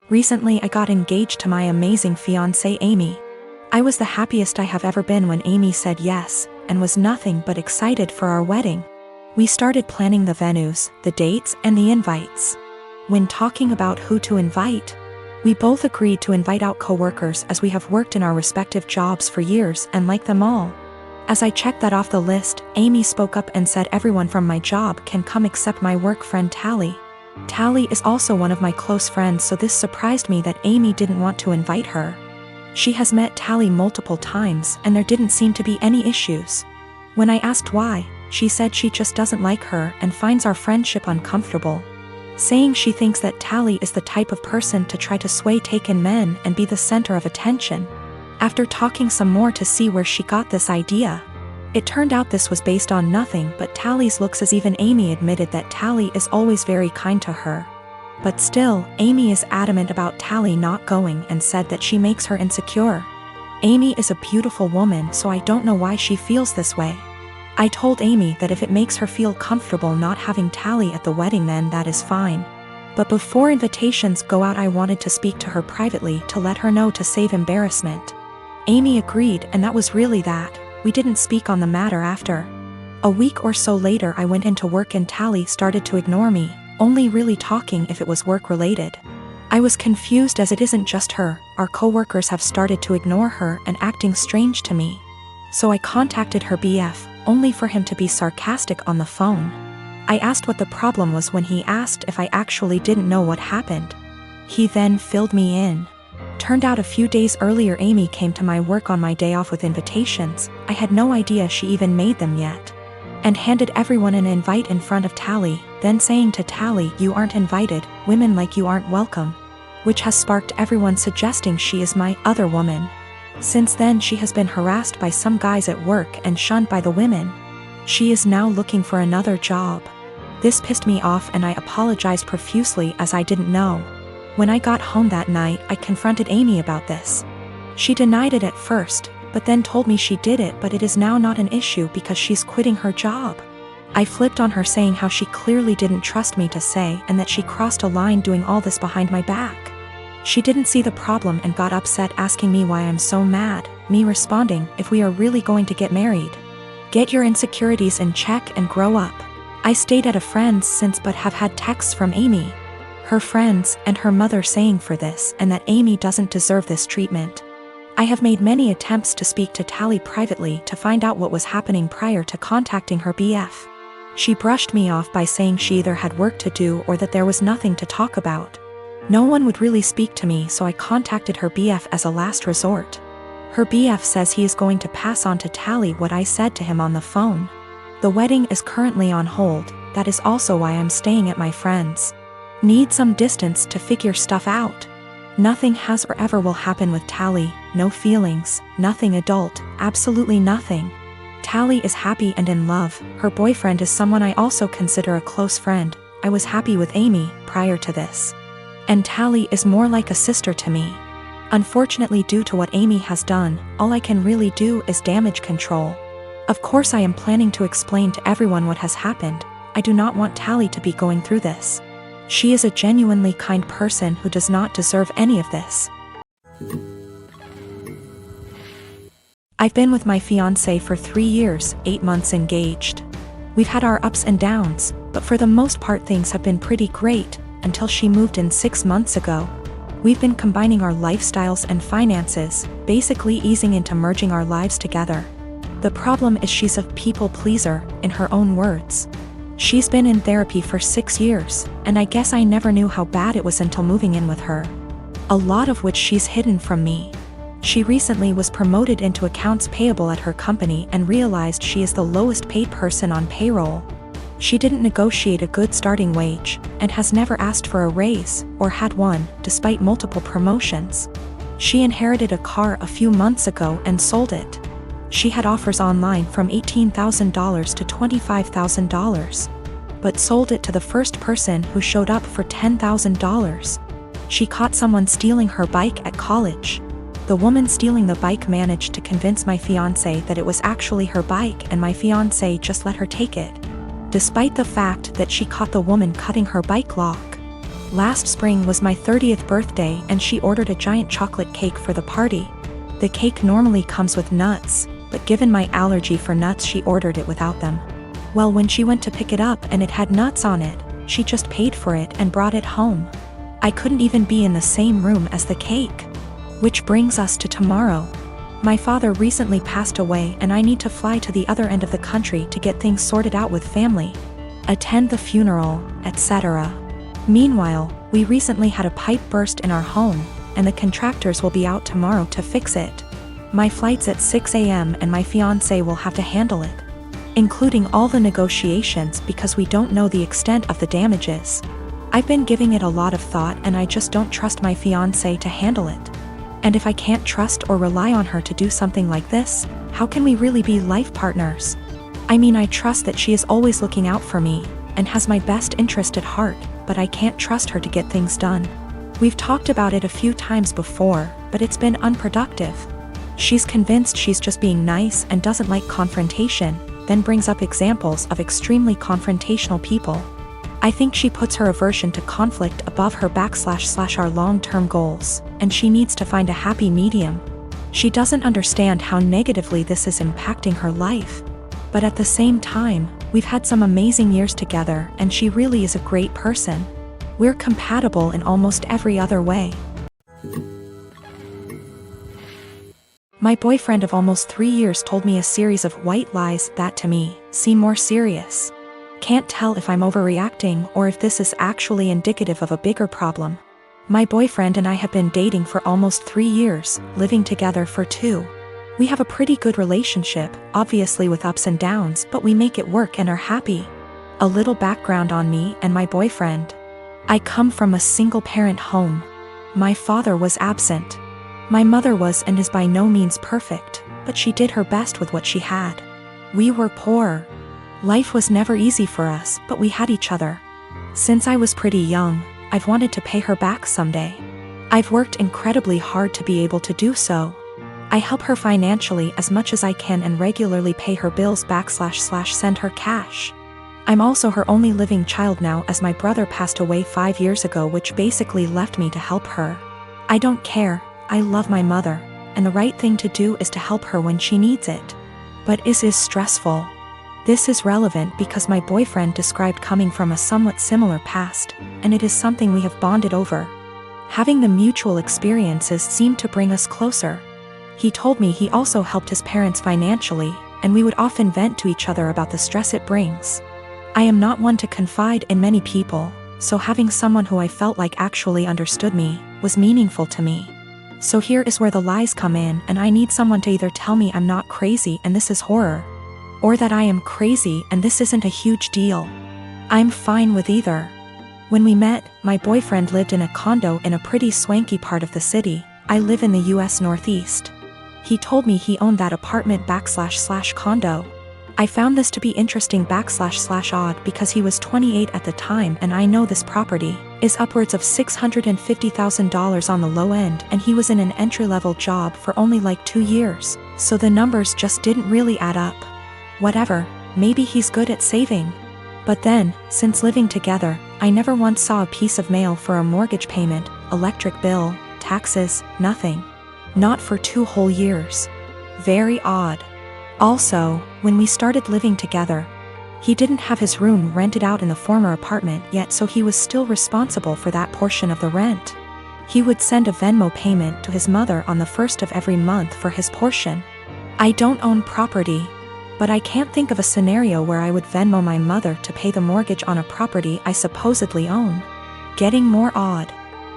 Recently I got engaged to my amazing fiancée Amy. I was the happiest I have ever been when Amy said yes, and was nothing but excited for our wedding. We started planning the venues, the dates, and the invites. When talking about who to invite, we both agreed to invite out coworkers as we have worked in our respective jobs for years and like them all. As I checked that off the list, Amy spoke up and said everyone from my job can come except my work friend Tally. Tally is also one of my close friends, so this surprised me that Amy didn't want to invite her. She has met Tally multiple times and there didn't seem to be any issues. When I asked why, she said she just doesn't like her and finds our friendship uncomfortable, saying she thinks that Tally is the type of person to try to sway taken men and be the center of attention. After talking some more to see where she got this idea, it turned out this was based on nothing but Tally's looks, as even Amy admitted that Tally is always very kind to her. But still, Amy is adamant about Tally not going and said that she makes her insecure. Amy is a beautiful woman, so I don't know why she feels this way. I told Amy that if it makes her feel comfortable not having Tally at the wedding, then that is fine. But before invitations go out, I wanted to speak to her privately to let her know to save embarrassment. Amy agreed, and that was really that. We didn't speak on the matter after. A week or so later I went into work and Tally started to ignore me, only really talking if it was work related. I was confused as it isn't just her, our coworkers have started to ignore her and acting strange to me. So I contacted her BF, only for him to be sarcastic on the phone. I asked what the problem was when he asked if I actually didn't know what happened. He then filled me in. Turned out a few days earlier Amy came to my work on my day off with invitations. I had no idea she even made them yet. And handed everyone an invite in front of Tally, then saying to Tally, "You aren't invited, women like you aren't welcome," which has sparked everyone suggesting she is my other woman. Since then she has been harassed by some guys at work and shunned by the women. She is now looking for another job. This pissed me off and I apologized profusely as I didn't know. When I got home that night, I confronted Amy about this. She denied it at first, but then told me she did it, but it is now not an issue because she's quitting her job. I flipped on her, saying how she clearly didn't trust me to say and that she crossed a line doing all this behind my back. She didn't see the problem and got upset, asking me why I'm so mad, me responding, "If we are really going to get married, get your insecurities in check and grow up." I stayed at a friend's since but have had texts from Amy, her friends, and her mother saying for this and that Amy doesn't deserve this treatment. I have made many attempts to speak to Tally privately to find out what was happening prior to contacting her BF. She brushed me off by saying she either had work to do or that there was nothing to talk about. No one would really speak to me, so I contacted her BF as a last resort. Her BF says he is going to pass on to Tally what I said to him on the phone. The wedding is currently on hold, that is also why I'm staying at my friend's. Need some distance to figure stuff out. Nothing has or ever will happen with Tally, no feelings, nothing adult, absolutely nothing. Tally is happy and in love, her boyfriend is someone I also consider a close friend. I was happy with Amy prior to this. And Tally is more like a sister to me. Unfortunately, due to what Amy has done, all I can really do is damage control. Of course I am planning to explain to everyone what has happened. I do not want Tally to be going through this. She is a genuinely kind person who does not deserve any of this. I've been with my fiancé for 3 years, 8 months engaged. We've had our ups and downs, but for the most part things have been pretty great, until she moved in 6 months ago. We've been combining our lifestyles and finances, basically easing into merging our lives together. The problem is she's a people pleaser, in her own words. She's been in therapy for 6 years, and I guess I never knew how bad it was until moving in with her. A lot of which she's hidden from me. She recently was promoted into accounts payable at her company and realized she is the lowest paid person on payroll. She didn't negotiate a good starting wage, and has never asked for a raise, or had one, despite multiple promotions. She inherited a car a few months ago and sold it. She had offers online from $18,000 to $25,000, but sold it to the first person who showed up for $10,000. She caught someone stealing her bike at college. The woman stealing the bike managed to convince my fiancé that it was actually her bike, and my fiancé just let her take it, despite the fact that she caught the woman cutting her bike lock. Last spring was my 30th birthday and she ordered a giant chocolate cake for the party. The cake normally comes with nuts, but given my allergy for nuts she ordered it without them. Well, when she went to pick it up and it had nuts on it, she just paid for it and brought it home. I couldn't even be in the same room as the cake. Which brings us to tomorrow. My father recently passed away and I need to fly to the other end of the country to get things sorted out with family, attend the funeral, etc. Meanwhile, we recently had a pipe burst in our home, and the contractors will be out tomorrow to fix it. My flight's at 6 a.m. and my fiancé will have to handle it, including all the negotiations because we don't know the extent of the damages. I've been giving it a lot of thought and I just don't trust my fiancé to handle it. And if I can't trust or rely on her to do something like this, how can we really be life partners? I mean, I trust that she is always looking out for me and has my best interest at heart, but I can't trust her to get things done. We've talked about it a few times before, but it's been unproductive. She's convinced she's just being nice and doesn't like confrontation, then brings up examples of extremely confrontational people. I think she puts her aversion to conflict above her / our long-term goals, and she needs to find a happy medium. She doesn't understand how negatively this is impacting her life. But at the same time, we've had some amazing years together and she really is a great person. We're compatible in almost every other way. My boyfriend of almost 3 years told me a series of white lies that to me seem more serious. Can't tell if I'm overreacting or if this is actually indicative of a bigger problem. My boyfriend and I have been dating for almost 3 years, living together for 2. We have a pretty good relationship, obviously with ups and downs, but we make it work and are happy. A little background on me and my boyfriend. I come from a single-parent home. My father was absent. My mother was and is by no means perfect, but she did her best with what she had. We were poor. Life was never easy for us, but we had each other. Since I was pretty young, I've wanted to pay her back someday. I've worked incredibly hard to be able to do so. I help her financially as much as I can and regularly pay her bills back / send her cash. I'm also her only living child now as my brother passed away 5 years ago, which basically left me to help her. I don't care, I love my mother, and the right thing to do is to help her when she needs it. But is stressful. This is relevant because my boyfriend described coming from a somewhat similar past, and it is something we have bonded over. Having the mutual experiences seemed to bring us closer. He told me he also helped his parents financially, and we would often vent to each other about the stress it brings. I am not one to confide in many people, so having someone who I felt like actually understood me was meaningful to me. So here is where the lies come in, and I need someone to either tell me I'm not crazy and this is horror, or that I am crazy and this isn't a huge deal. I'm fine with either. When we met, my boyfriend lived in a condo in a pretty swanky part of the city. I live in the US Northeast. He told me he owned that apartment / condo. I found this to be interesting / odd because he was 28 at the time, and I know this property is upwards of $650,000 on the low end, and he was in an entry-level job for only like 2 years, so the numbers just didn't really add up. Whatever, maybe he's good at saving. But then, since living together, I never once saw a piece of mail for a mortgage payment, electric bill, taxes, nothing. Not for 2 whole years. Very odd. Also, when we started living together, he didn't have his room rented out in the former apartment yet, so he was still responsible for that portion of the rent. He would send a Venmo payment to his mother on the 1st of every month for his portion. I don't own property, but I can't think of a scenario where I would Venmo my mother to pay the mortgage on a property I supposedly own. Getting more odd.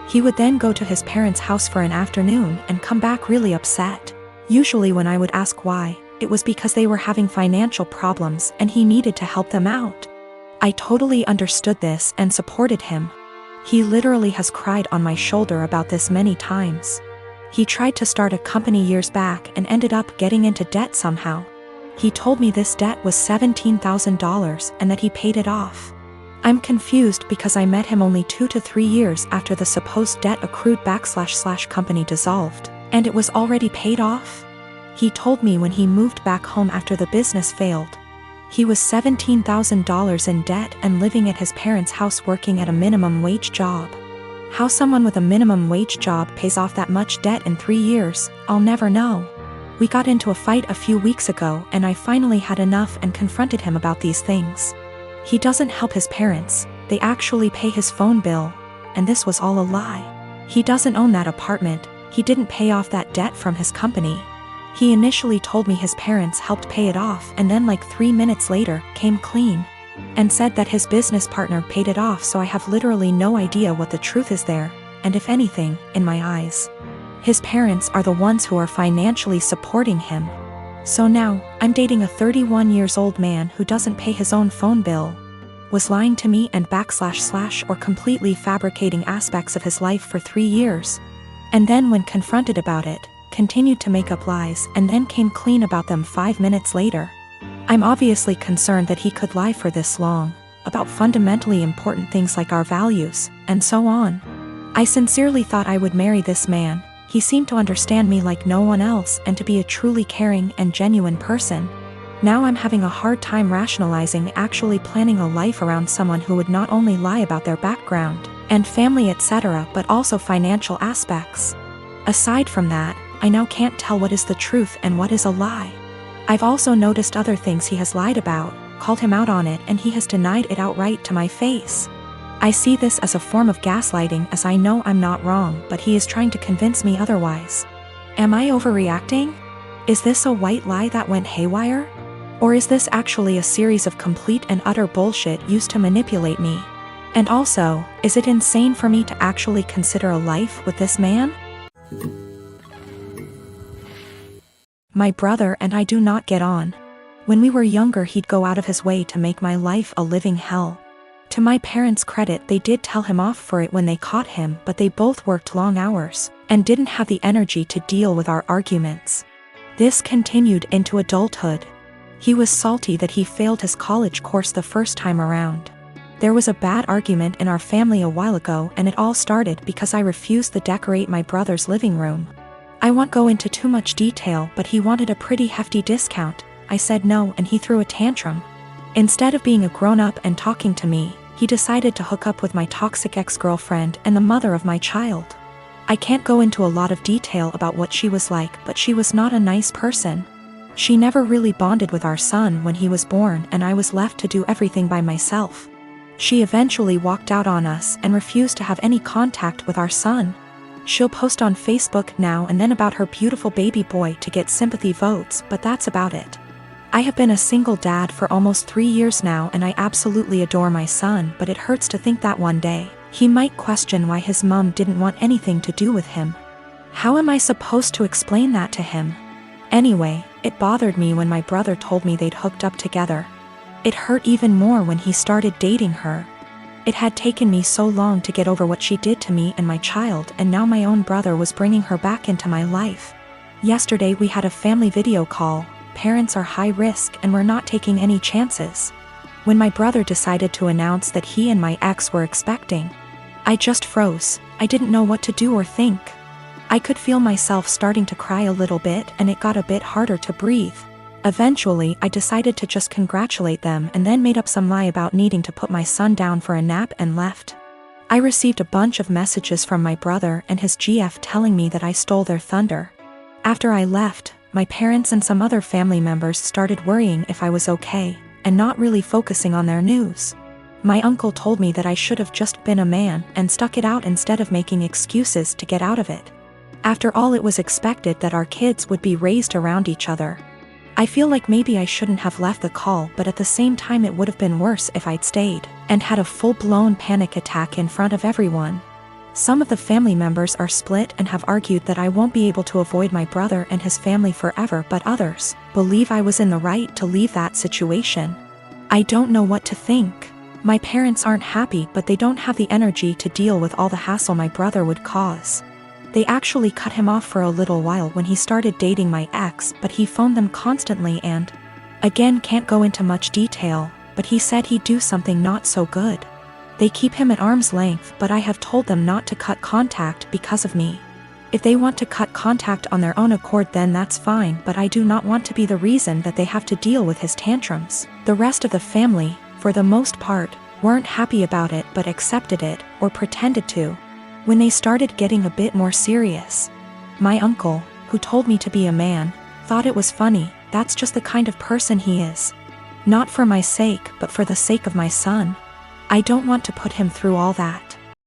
He would then go to his parents' house for an afternoon and come back really upset. Usually when I would ask why, it was because they were having financial problems and he needed to help them out. I totally understood this and supported him. He literally has cried on my shoulder about this many times. He tried to start a company years back and ended up getting into debt somehow. He told me this debt was $17,000 and that he paid it off. I'm confused because I met him only 2 to 3 years after the supposed debt accrued / company dissolved, and it was already paid off. He told me when he moved back home after the business failed, he was $17,000 in debt and living at his parents' house working at a minimum wage job. How someone with a minimum wage job pays off that much debt in 3 years, I'll never know. We got into a fight a few weeks ago and I finally had enough and confronted him about these things. He doesn't help his parents, they actually pay his phone bill, and this was all a lie. He doesn't own that apartment, he didn't pay off that debt from his company. He initially told me his parents helped pay it off and then like 3 minutes later, came clean. And said that his business partner paid it off, so I have literally no idea what the truth is there, and if anything, in my eyes. His parents are the ones who are financially supporting him. So now, I'm dating a 31-year-old man who doesn't pay his own phone bill, was lying to me and / or completely fabricating aspects of his life for 3 years. And then when confronted about it, continued to make up lies and then came clean about them 5 minutes later. I'm obviously concerned that he could lie for this long, about fundamentally important things like our values, and so on. I sincerely thought I would marry this man, he seemed to understand me like no one else and to be a truly caring and genuine person. Now I'm having a hard time rationalizing actually planning a life around someone who would not only lie about their background, and family etc. but also financial aspects. Aside from that, I now can't tell what is the truth and what is a lie. I've also noticed other things he has lied about, called him out on it, and he has denied it outright to my face. I see this as a form of gaslighting, as I know I'm not wrong, but he is trying to convince me otherwise. Am I overreacting? Is this a white lie that went haywire? Or is this actually a series of complete and utter bullshit used to manipulate me? And also, is it insane for me to actually consider a life with this man? My brother and I do not get on. When we were younger, he'd go out of his way to make my life a living hell. To my parents' credit, they did tell him off for it when they caught him, but they both worked long hours and didn't have the energy to deal with our arguments. This continued into adulthood. He was salty that he failed his college course the first time around. There was a bad argument in our family a while ago, and it all started because I refused to decorate my brother's living room. I won't go into too much detail, but he wanted a pretty hefty discount. I said no and he threw a tantrum. Instead of being a grown-up and talking to me, he decided to hook up with my toxic ex-girlfriend and the mother of my child. I can't go into a lot of detail about what she was like, but she was not a nice person. She never really bonded with our son when he was born, and I was left to do everything by myself. She eventually walked out on us and refused to have any contact with our son. She'll post on Facebook now and then about her beautiful baby boy to get sympathy votes, but that's about it. I have been a single dad for almost 3 years now, and I absolutely adore my son, but it hurts to think that one day he might question why his mom didn't want anything to do with him. How am I supposed to explain that to him? Anyway, it bothered me when my brother told me they'd hooked up together. It hurt even more when he started dating her. It had taken me so long to get over what she did to me and my child, and now my own brother was bringing her back into my life. Yesterday we had a family video call. Parents are high risk and we're not taking any chances. When my brother decided to announce that he and my ex were expecting, I just froze. I didn't know what to do or think. I could feel myself starting to cry a little bit, and it got a bit harder to breathe. Eventually, I decided to just congratulate them and then made up some lie about needing to put my son down for a nap and left. I received a bunch of messages from my brother and his GF telling me that I stole their thunder. After I left, my parents and some other family members started worrying if I was okay, and not really focusing on their news. My uncle told me that I should have just been a man and stuck it out instead of making excuses to get out of it. After all, it was expected that our kids would be raised around each other. I feel like maybe I shouldn't have left the call, but at the same time it would have been worse if I'd stayed and had a full-blown panic attack in front of everyone. Some of the family members are split and have argued that I won't be able to avoid my brother and his family forever, but others believe I was in the right to leave that situation. I don't know what to think. My parents aren't happy, but they don't have the energy to deal with all the hassle my brother would cause. They actually cut him off for a little while when he started dating my ex, but he phoned them constantly and, again, can't go into much detail, but he said he'd do something not so good. They keep him at arm's length, but I have told them not to cut contact because of me. If they want to cut contact on their own accord, then that's fine, but I do not want to be the reason that they have to deal with his tantrums. The rest of the family, for the most part, weren't happy about it but accepted it, or pretended to. When they started getting a bit more serious, my uncle, who told me to be a man, thought it was funny. That's just the kind of person he is. Not for my sake, but for the sake of my son. I don't want to put him through all that.